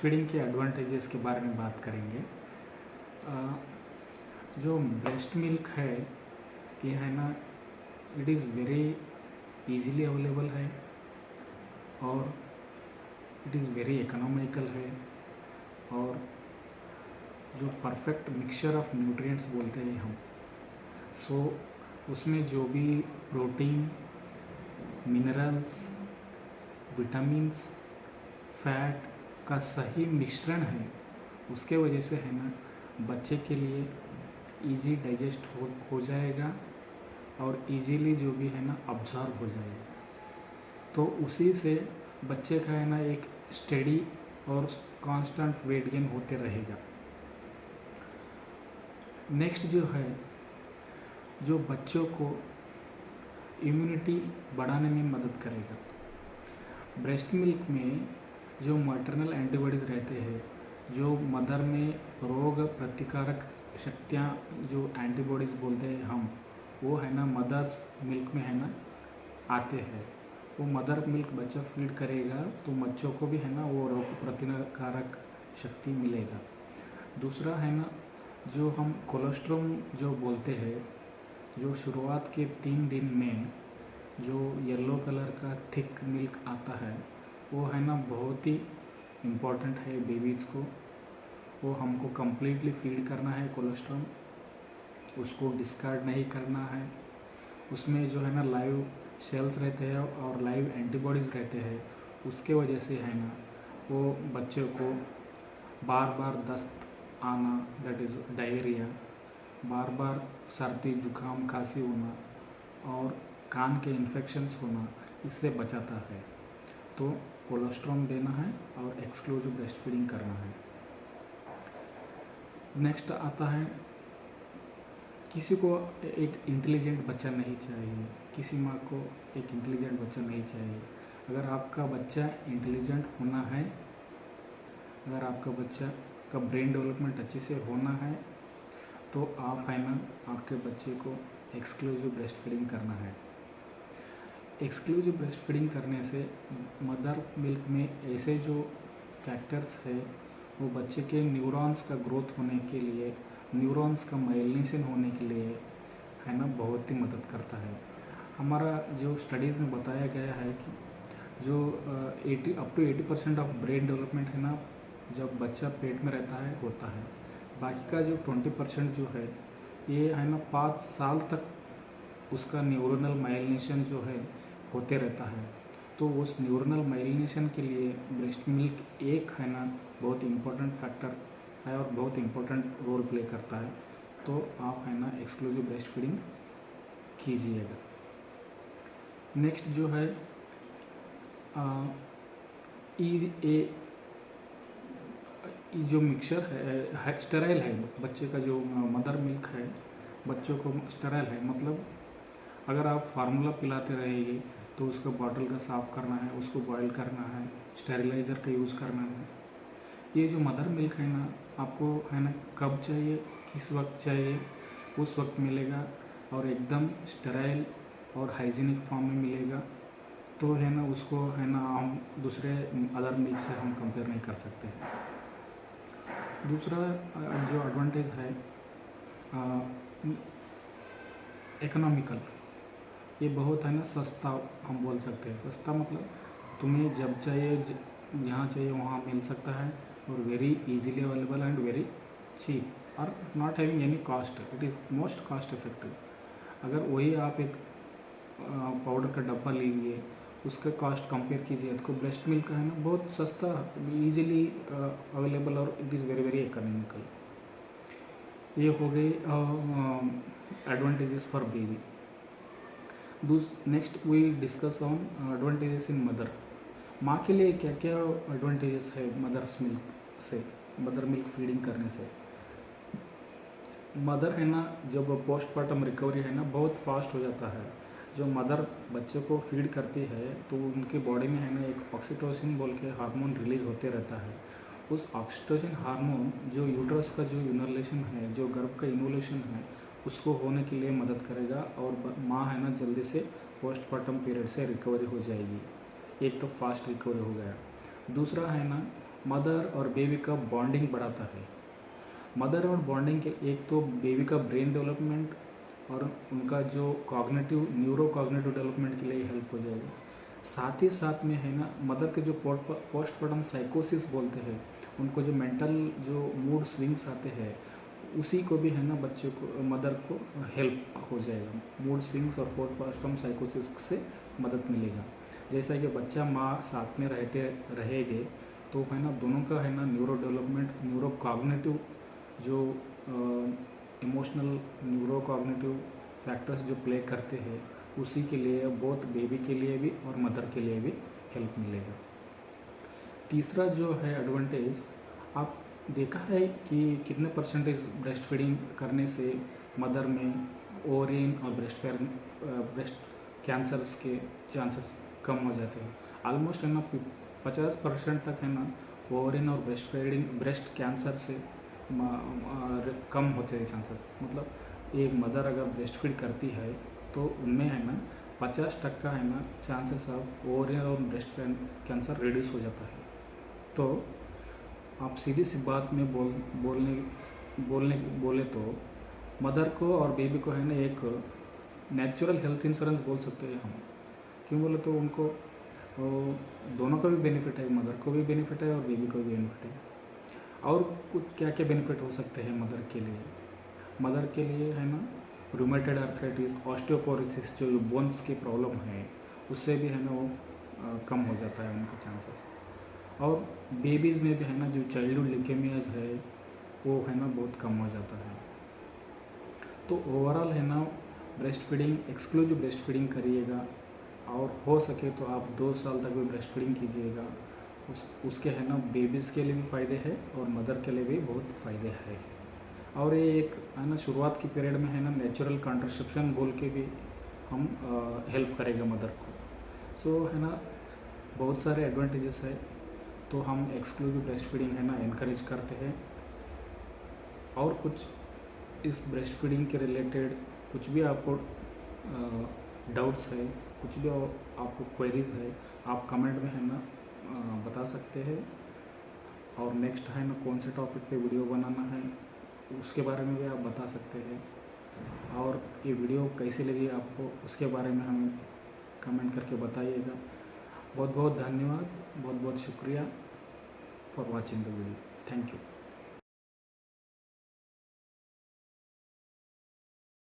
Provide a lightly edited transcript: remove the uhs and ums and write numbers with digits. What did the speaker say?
Feeding के advantages के बारे में बात करेंगे। जो ब्रेस्ट मिल्क है ये है ना, it is very easily available है और इट इज़ वेरी इकोनॉमिकल है और जो परफेक्ट मिक्सचर ऑफ न्यूट्रिएंट्स बोलते हैं हम, उसमें जो भी प्रोटीन, मिनरल्स, विटामिन्स, फैट का सही मिश्रण है, उसके वजह से है ना बच्चे के लिए इजी डाइजेस्ट हो जाएगा और इजीली जो भी है ना अब्जॉर्ब हो जाएगा। तो उसी से बच्चे का है ना एक स्टेडी और कांस्टेंट वेट गेन होते रहेगा। नेक्स्ट जो है, जो बच्चों को इम्यूनिटी बढ़ाने में मदद करेगा। ब्रेस्ट मिल्क में जो मैटरनल एंटीबॉडीज़ रहते हैं, जो मदर में रोग प्रतिकारक शक्तियाँ, जो एंटीबॉडीज़ बोलते हैं हम, वो है ना मदर्स मिल्क में है ना आते हैं। वो मदर मिल्क बच्चा फीड करेगा तो बच्चों को भी है ना वो रोग प्रतिकारक शक्ति मिलेगा। दूसरा है ना, जो हम कोलेस्ट्रॉल जो बोलते हैं, जो शुरुआत के 3 दिन में जो येलो कलर का थिक मिल्क आता है, वो है ना बहुत ही इम्पोर्टेंट है बेबीज़ को। वो हमको कम्प्लीटली फीड करना है कोलेस्ट्रॉल, उसको डिस्कार्ड नहीं करना है। उसमें जो है ना लाइव सेल्स रहते हैं और लाइव एंटीबॉडीज़ रहते हैं, उसके वजह से है ना वो बच्चों को बार बार दस्त आना, दैट इज़ डायरिया, बार बार सर्दी जुकाम खांसी होना और कान के इन्फेक्शंस होना, इससे बचाता है। तो कोलेस्ट्रॉल देना है और एक्सक्लूसिव ब्रेस्ट फीडिंग करना है। नेक्स्ट आता है, किसी को एक इंटेलिजेंट बच्चा नहीं चाहिए, किसी माँ को एक इंटेलिजेंट बच्चा नहीं चाहिए। अगर आपका बच्चा इंटेलिजेंट होना है, अगर आपका बच्चा का ब्रेन डेवलपमेंट अच्छे से होना है, तो आप है ना आपके बच्चे को एक्सक्लूसिव ब्रेस्ट फीडिंग करना है। एक्सक्लूसिव ब्रेस्ट फीडिंग करने से मदर मिल्क में ऐसे जो फैक्टर्स है, वो बच्चे के न्यूरॉन्स का ग्रोथ होने के लिए, न्यूरॉन्स का माइलिनेशन होने के लिए है ना बहुत ही मदद करता है। हमारा जो स्टडीज़ में बताया गया है कि जो 80% ऑफ ब्रेन डेवलपमेंट है ना जब बच्चा पेट में रहता है होता है। बाकी का जो 20% जो है, ये है ना 5 साल तक उसका न्यूरोनल माइलिनेशन जो है होते रहता है। तो उस न्यूरोनल माइलिनेशन के लिए ब्रेस्ट मिल्क एक है ना बहुत इम्पोर्टेंट फैक्टर है और बहुत इम्पोर्टेंट रोल प्ले करता है। तो आप है ना एक्सक्लूसिव ब्रेस्ट फीडिंग कीजिएगा। नेक्स्ट जो है जो मिक्सचर है स्टेराइल है, बच्चे का जो मदर मिल्क है बच्चों को स्टेराइल है। मतलब अगर आप फार्मूला पिलाते रहेंगे तो उसका बॉटल का साफ़ करना है, उसको बॉईल करना है, स्टेरिलाइज़र का यूज़ करना है। ये जो मदर मिल्क है ना, आपको है ना कब चाहिए, किस वक्त चाहिए, उस वक्त मिलेगा और एकदम स्टेराइल और हाइजीनिक फॉर्म में मिलेगा। तो है ना उसको है ना हम दूसरे अदर मिल्क से हम कंपेयर नहीं कर सकते। दूसरा जो एडवांटेज है इकोनॉमिकल, ये बहुत है ना सस्ता हम बोल सकते हैं। सस्ता मतलब तुम्हें जब चाहिए जहाँ चाहिए वहाँ मिल सकता है और very easily available and very cheap और not having any cost, it is most cost effective. अगर वही आप एक पाउडर का डब्बा लीजिए, उसका कॉस्ट कंपेयर कीजिए तो ब्रेस्ट मिल्क का है ना बहुत सस्ता, इजीली अवेलेबल और it is very very economical. ये हो गई advantages for baby. Next we discuss on advantages in mother. माँ के लिए क्या क्या एडवांटेजेस है मदर्स मिल्क से, मदर मिल्क फीडिंग करने से। मदर है ना जब पोस्टमार्टम रिकवरी है ना बहुत फास्ट हो जाता है। जो मदर बच्चे को फीड करती है तो उनकी बॉडी में है ना एक ऑक्सीटोसिन बोल के हार्मोन रिलीज होते रहता है। उस ऑक्सीटोसिन हार्मोन जो यूट्रस का जो इनोलेशन है, जो गर्भ का इनोलेशन है, उसको होने के लिए मदद करेगा और माँ है ना जल्दी से पोस्टमार्टम पीरियड से रिकवरी हो जाएगी। एक तो फास्ट रिकवरी हो गया। दूसरा है ना मदर और बेबी का बॉन्डिंग बढ़ाता है। मदर और बॉन्डिंग के एक तो बेबी का ब्रेन डेवलपमेंट और उनका जो कॉग्निटिव न्यूरो कॉग्निटिव डेवलपमेंट के लिए हेल्प हो जाएगा। साथ ही साथ में है ना मदर के जो पोस्टपार्टम साइकोसिस बोलते हैं, उनको जो मेंटल जो मूड स्विंग्स आते हैं, उसी को भी है ना बच्चे को मदर को हेल्प हो जाएगा। मूड स्विंग्स और पोस्टपार्टम साइकोसिस से मदद मिलेगा। जैसा कि बच्चा माँ साथ में रहते रहेंगे तो है ना दोनों का है ना न्यूरो डेवलपमेंट, न्यूरो कॉग्निटिव जो इमोशनल न्यूरो कॉग्निटिव फैक्टर्स जो प्ले करते हैं, उसी के लिए बोथ बेबी के लिए भी और मदर के लिए भी हेल्प मिलेगा। तीसरा जो है एडवांटेज, आप देखा है कि कितने परसेंटेज ब्रेस्ट फीडिंग करने से मदर में ओवरिन और ब्रेस्ट कैंसर्स के चांसेस कम हो जाते हैं। ऑलमोस्ट है ना 50% तक है ना ओवरिन और ब्रेस्ट कैंसर से कम होते हैं चांसेस। मतलब एक मदर अगर ब्रेस्ट फीड करती है तो उनमें है ना 50% है ना चांसेस ऑफ ओवरिन और ब्रेस्ट कैंसर रिड्यूस हो जाता है। तो आप सीधी सी बात में बोले तो मदर को और बेबी को है ना एक नेचुरल हेल्थ इंश्योरेंस बोल सकते हैं हम। क्यों बोले तो उनको दोनों का भी बेनिफिट है, मदर को भी बेनिफिट है और बेबी को भी बेनिफिट है। और कुछ क्या क्या बेनिफिट हो सकते हैं मदर के लिए? मदर के लिए है ना रूमेटॉइड आर्थराइटिस, ऑस्टियोपोरोसिस जो बोन्स की प्रॉब्लम है, उससे भी है ना वो कम हो जाता है उनका चांसेस। और बेबीज़ में भी है ना जो चाइल्डहुड ल्यूकेमियाज है वो है ना बहुत कम हो जाता है। तो ओवरऑल है ना breast feeding, exclusive breast feeding करिएगा और हो सके तो आप 2 साल तक भी ब्रेस्ट फीडिंग कीजिएगा। उसके है ना बेबीज़ के लिए भी फ़ायदे हैं और मदर के लिए भी बहुत फ़ायदे हैं। और ये एक है ना शुरुआत की पीरियड में है ना नेचुरल कॉन्ट्रासेप्शन बोल के भी हम हेल्प करेगा मदर को। सो है ना बहुत सारे एडवांटेजेस है। तो हम एक्सक्लूसिव ब्रेस्ट फीडिंग है ना इनकरेज करते हैं। और कुछ इस ब्रेस्ट फीडिंग के रिलेटेड कुछ भी आपको डाउट्स है, कुछ भी आपको क्वेरीज है, आप कमेंट में है ना बता सकते हैं। और नेक्स्ट है ना कौन से टॉपिक पे वीडियो बनाना है उसके बारे में भी आप बता सकते हैं। और ये वीडियो कैसी लगी आपको उसके बारे में हमें कमेंट करके बताइएगा। बहुत बहुत धन्यवाद, बहुत बहुत शुक्रिया for watching the video. Thank you.